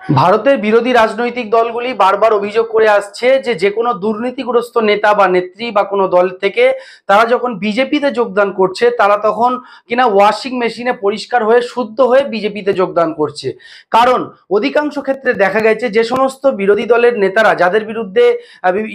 ভারতের বিরোধী রাজনৈতিক দলগুলি বারবার অভিযোগ করে আসছে যে কোনো দুর্নীতিগ্রস্ত নেতা বা নেত্রী বা কোনো দল থেকে তারা যখন বিজেপিতে যোগদান করছে তারা তখন কিনা ওয়াশিং মেশিনে পরিষ্কার হয়ে শুদ্ধ হয়ে বিজেপিতে যোগদান করছে। কারণ অধিকাংশ ক্ষেত্রে দেখা গেছে যে সমস্ত বিরোধী দলের নেতারা যাদের বিরুদ্ধে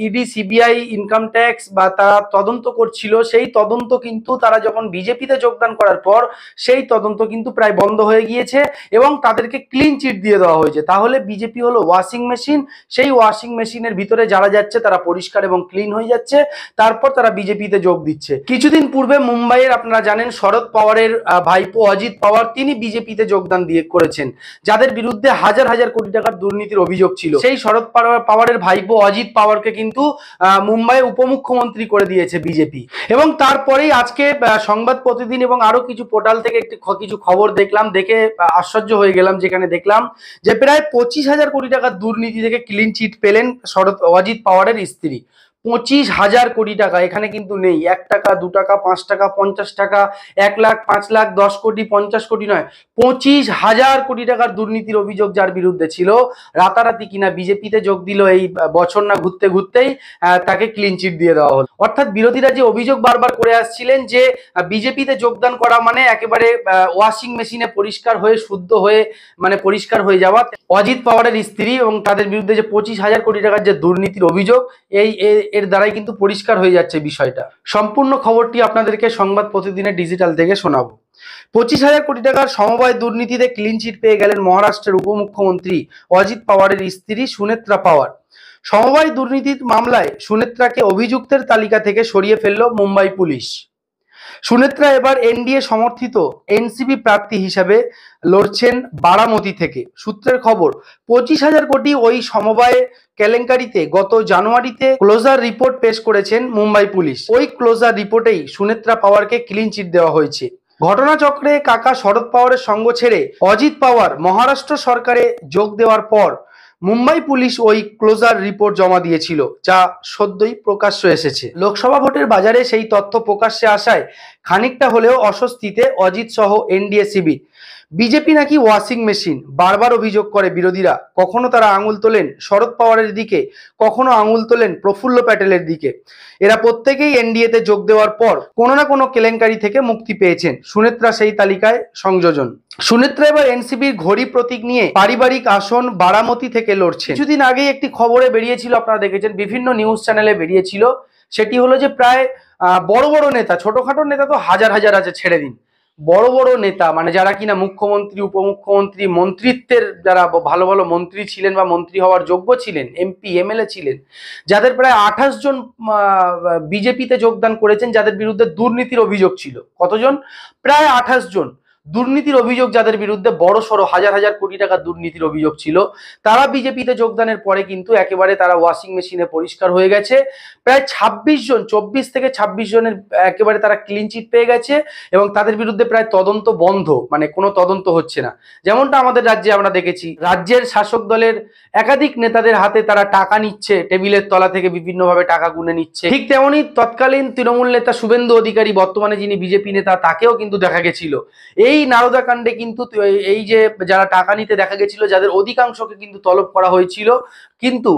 ইডি সিবিআই ইনকাম ট্যাক্স বা তারা তদন্ত করছিল, সেই তদন্ত কিন্তু তারা যখন বিজেপিতে যোগদান করার পর সেই তদন্ত কিন্তু প্রায় বন্ধ হয়ে গিয়েছে এবং তাদেরকে ক্লিন চিট দিয়ে দেওয়া হয়েছে। তাহলে বিজেপি হলো ওয়াশিং মেশিন, সেই ওয়াশিং মেশিনের ভিতরে যারা যাচ্ছে তারা পরিষ্কার এবং ক্লিন হয়ে যাচ্ছে, তারপর তারা বিজেপিতে যোগ দিচ্ছে। কিছুদিন পূর্বে মুম্বাইয়ের আপনারা জানেন শরদ পাওয়ারের ভাইপো অজিত পাওয়ার তিনি বিজেপিতে যোগদান দিয়ে করেছেন, যাদের বিরুদ্ধে হাজার হাজার কোটি টাকার দুর্নীতির অভিযোগ ছিল। সেই শরদ পাওয়ারের ভাইপো অজিত পাওয়ারকে কিন্তু মুম্বাইয়ের উপমুখ্যমন্ত্রী করে দিয়েছে বিজেপি। এবং তারপরেই আজকে সংবাদ প্রতিদিন এবং আরো কিছু পোর্টাল থেকে কিছু খবর দেখলাম, দেখে আশ্চর্য হয়ে গেলাম, যেখানে দেখলাম যে প্রায় 25,000 কোটি টাকার দুর্নীতি থেকে ক্লিন চিট পেলেন অজিত পাওয়ারের স্ত্রী। 25,000 কোটি টাকা এখানে কিন্তু নেই 1 টাকা 2 টাকা 5 টাকা 50 টাকা 1 লাখ 5 লাখ 10 কোটি 50 কোটি নয়, 25,000 কোটি টাকার দুর্নীতির অভিযোগ যার বিরুদ্ধে ছিল, রাতারাতি কিনা বিজেপিতে যোগ দিল। এই বছর না ঘুরতে ঘুরতেই তাকে ক্লিন চিট দিয়ে দেওয়া হলো। অর্থাৎ বিরোধীরা যে অভিযোগ বারবার করে আসছিলেন যে বিজেপিতে যোগদান করা মানে একেবারে ওয়াশিং মেশিনে পরিষ্কার হয়ে শুদ্ধ হয়ে মানে পরিষ্কার হয়ে যাওয়া, অজিত পাওয়ারের স্ত্রী এবং তাদের বিরুদ্ধে যে 25,000 কোটি টাকার যে দুর্নীতির অভিযোগ, এর দ্বারাই কিন্তু পরিষ্কার হয়ে যাচ্ছে বিষয়টা। সম্পূর্ণ খবরটি আপনাদেরকে সংবাদ প্রতিদিনের ডিজিটাল থেকে শোনাবো। 25,000 কোটি টাকার সমবায় দুর্নীতিতে ক্লিন চিট পেয়ে গেলেন মহারাষ্ট্রের উপমুখ্যমন্ত্রী অজিত পাওয়ারের স্ত্রী সুনেত্রা পাওয়ার। সমবায় দুর্নীতির মামলায় সুনেত্রাকে অভিযুক্তের তালিকা থেকে সরিয়ে ফেলল মুম্বাই পুলিশ। সুনেত্রা এবার এনডিএ সমর্থিত এনসিপি প্রার্থী হিসাবে লড়ছেন বারামতি থেকে। সূত্রের খবর, 25,000 কোটি ওই সমবায় কেলেঙ্কারিতে গত জানুয়ারিতে ক্লোজার রিপোর্ট পেশ করেছেন মুম্বাই পুলিশ। ওই ক্লোজার রিপোর্টেই সুনেত্রা পাওয়ারকে ক্লিন চিট দেওয়া হয়েছে। ঘটনাচক্রে কাকা শরদ পাওয়ারের সঙ্গ ছেড়ে অজিত পাওয়ার মহারাষ্ট্র সরকারে যোগ দেওয়ার পর মুম্বাই পুলিশ ওই ক্লোজার রিপোর্ট জমা দিয়েছিল, যা সদ্যই প্রকাশ্য এসেছে। লোকসভা ভোটের বাজারে সেই তথ্য প্রকাশ্যে আসায় খানিকটা হলেও অস্বস্তিতে অজিত সহ এনডিএ শিবির। বিজেপি নাকি ওয়াশিং মেশিন, বারবার অভিযোগ করে বিরোধীরা। কখনো তারা আঙুল তোলেন শরদ পাওয়ারের দিকে, কখনো আঙুল তোলেন প্রফুল্ল প্যাটেলের দিকে। এরা প্রত্যেকেই এনডিএতে যোগ দেওয়ার পর কোনো না কোনো কেলেঙ্কারি থেকে মুক্তি পেয়েছেন। সুনেত্রা সেই তালিকায় সংযোজন। সুনেত্রা এবার এনসিপির ঘড়ি প্রতীক নিয়ে পারিবারিক আসন বারামতি থেকে লড়ছে। কিছুদিন আগেই একটি খবরে বেরিয়েছিল, আপনারা দেখেছেন, বিভিন্ন নিউজ চ্যানেলে বেরিয়েছিল। সেটি হলো যে প্রায় বড় বড় নেতা, ছোটখাটো নেতা তো হাজার হাজার আছে, ছেড়ে দিন, বড় বড় নেতা মানে যারা কিনা মুখ্যমন্ত্রী উপমুখ্যমন্ত্রী মন্ত্রিত্বের যারা ভালো ভালো মন্ত্রী ছিলেন বা মন্ত্রী হওয়ার যোগ্য ছিলেন, এমপি এমএলএ ছিলেন, যাদের প্রায় 28 জন বিজেপিতে যোগদান করেছেন, যাদের বিরুদ্ধে দুর্নীতির অভিযোগ ছিল। কতজন? প্রায় 28 জন দুর্নীতির অভিযোগ, যাদের বিরুদ্ধে বড় সড়ো হাজার হাজার কোটি টাকা দুর্নীতির অভিযোগ ছিল। তারা বিজেপিতে যোগদানের পরে কিন্তু একেবারে তারা ওয়াশিং মেশিনে পরিষ্কার হয়ে গেছে। প্রায় 26 জন, 24 থেকে 26 জনের একেবারে তারা ক্লিন চিট পেয়ে গেছে এবং তাদের বিরুদ্ধে প্রায় তদন্ত বন্ধ, মানে কোনো তদন্ত হচ্ছে না। যেমনটা আমাদের রাজ্যে আমরা দেখেছি, রাজ্যের শাসক দলের একাধিক নেতাদের হাতে তারা টাকা নিচ্ছে, টেবিলের তলা থেকে বিভিন্নভাবে টাকা গুনে নিচ্ছে। ঠিক তেমনি তৎকালীন তৃণমূল নেতা শুভেন্দু অধিকারী, বর্তমানে যিনি বিজেপি নেতা, তাকেও কিন্তু দেখা গেছিল এই নারদা কাণ্ডে। কিন্তু এই যে যারা টাকা নিতে দেখা গেছিল, যাদের অধিকাংশকে কিন্তু তলব করা হয়েছিল, কিন্তু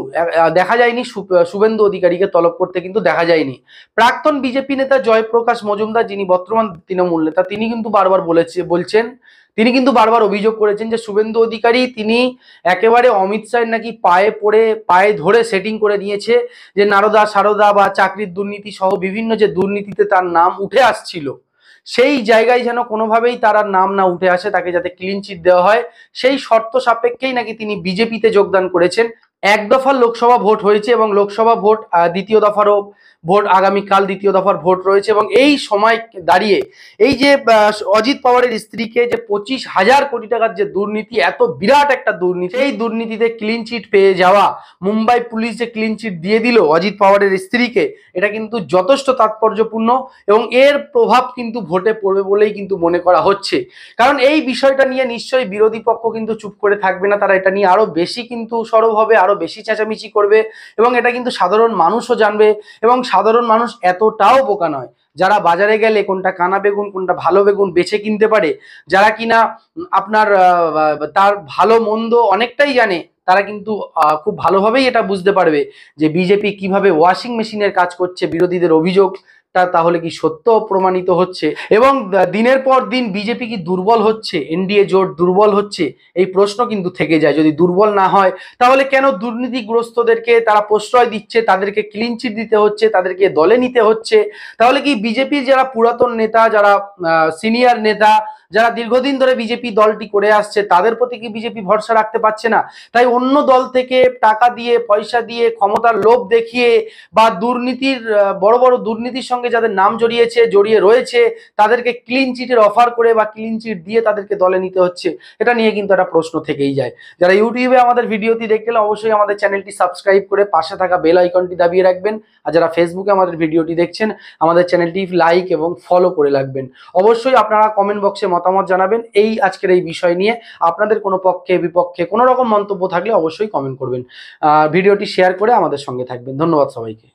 দেখা যায়নি শুভেন্দু অধিকারীকে তলব করতে, কিন্তু দেখা যায়নি। প্রাক্তন বিজেপি নেতা জয়প্রকাশ মজুমদার, যিনি বর্তমান তৃণমূল নেতা, তিনি কিন্তু বারবার বলছেন, তিনি কিন্তু বারবার অভিযোগ করেছেন যে শুভেন্দু অধিকারী তিনি একেবারে অমিত শাহের নাকি পায়ে ধরে সেটিং করে নিয়েছে, যে নারদা সারদা বা চাকরির দুর্নীতি সহ বিভিন্ন যে দুর্নীতিতে তার নাম উঠে আসছিল, সেই জায়গায় যেন কোনোভাবেই তার নাম না উঠে আসে, তাকে যাতে ক্লিন চিট দেওয়া হয়, সেই শর্ত সাপেক্ষেই নাকি তিনি বিজেপিতে যোগদান করেছেন। এক দফার লোকসভা ভোট হয়েছে এবং লোকসভা ভোট দ্বিতীয় দফারও ভোট আগামীকাল, দ্বিতীয় দফার ভোট রয়েছে। এবং এই সময় দাঁড়িয়ে এই যে অজিত পাওয়ারের স্ত্রীকে যে 25,000 কোটি টাকার যে দুর্নীতি, এত বিরাট একটা দুর্নীতি, এই দুর্নীতিতে ক্লিন চিট পেয়ে যাওয়া, মুম্বাই পুলিশ যে ক্লিন চিট দিয়ে দিল অজিত পাওয়ারের স্ত্রীকে, এটা কিন্তু যথেষ্ট তাৎপর্যপূর্ণ এবং এর প্রভাব কিন্তু ভোটে পড়বে বলেই কিন্তু মনে করা হচ্ছে। কারণ এই বিষয়টা নিয়ে নিশ্চয়ই বিরোধী পক্ষ কিন্তু চুপ করে থাকবে না, তারা এটা নিয়ে আরো বেশি কিন্তু সরব হবে, আরো বেশি চেঁচামেচি করবে এবং এটা কিন্তু সাধারণ মানুষও জানবে। এবং সাধারণ মানুষ এতটাও বোকা নয় যারা বাজারে গেলে কোনটা কানা বেগুন কোনটা ভালো বেগুন বেছে কিনতে পারে, যারা কিনা আপনার তার ভালো মন্দ অনেকটাই জানে, তারা কিন্তু খুব ভালোভাবেই এটা বুঝতে পারবে যে বিজেপি কিভাবে ওয়াশিং মেশিনের কাজ করছে। বিরোধীদের অভিযোগটা তাহলে কি সত্য প্রমাণিত হচ্ছে? এবং দিনের পর দিন বিজেপি কি দুর্বল হচ্ছে, এনডিএ জোট দুর্বল হচ্ছে, এই প্রশ্ন কিন্তু থেকে যায়। যদি দুর্বল না হয় তাহলে কেন দুর্নীতিগ্রস্তদেরকে তারা প্রশ্রয় দিচ্ছে, তাদেরকে ক্লিন চিট দিতে হচ্ছে, তাদেরকে দলে নিতে হচ্ছে? তাহলে কি বিজেপির যারা পুরাতন নেতা, যারা সিনিয়র নেতা, যারা দীর্ঘদিন ধরে বিজেপি দলটি করে আসছে, তাদের প্রতি কি বিজেপি ভরসা রাখতে পারছে না? তাই অন্য দল থেকে টাকা দিয়ে, পয়সা দিয়ে, ক্ষমতার লোভ দেখিয়ে বা দুর্নীতির বড় বড় দুর্নীতির সঙ্গে যাদের নাম জড়িয়ে রয়েছে, তাদেরকে ক্লিন চিটের অফার করে বা ক্লিন চিট দিয়ে তাদেরকে দলে নিতে হচ্ছে। এটা নিয়ে কিন্তু একটা প্রশ্ন থেকেই যায়। যারা ইউটিউবে আমাদের ভিডিওটি দেখলেন, অবশ্যই আমাদের চ্যানেলটি সাবস্ক্রাইব করে পাশে থাকা বেল আইকনটি দাবিয়ে রাখবেন। আর যারা ফেসবুকে আমাদের ভিডিওটি দেখছেন, আমাদের চ্যানেলটি লাইক এবং ফলো করে রাখবেন। অবশ্যই আপনারা কমেন্ট বক্সে মতামত জানাবেন আজকের এই বিষয় নিয়ে। আপনাদের কোনো পক্ষে বিপক্ষে কোনো রকম মন্তব্য থাকলে অবশ্যই কমেন্ট করবেন। ভিডিওটি শেয়ার করে আমাদের সঙ্গে থাকবেন। ধন্যবাদ সবাইকে।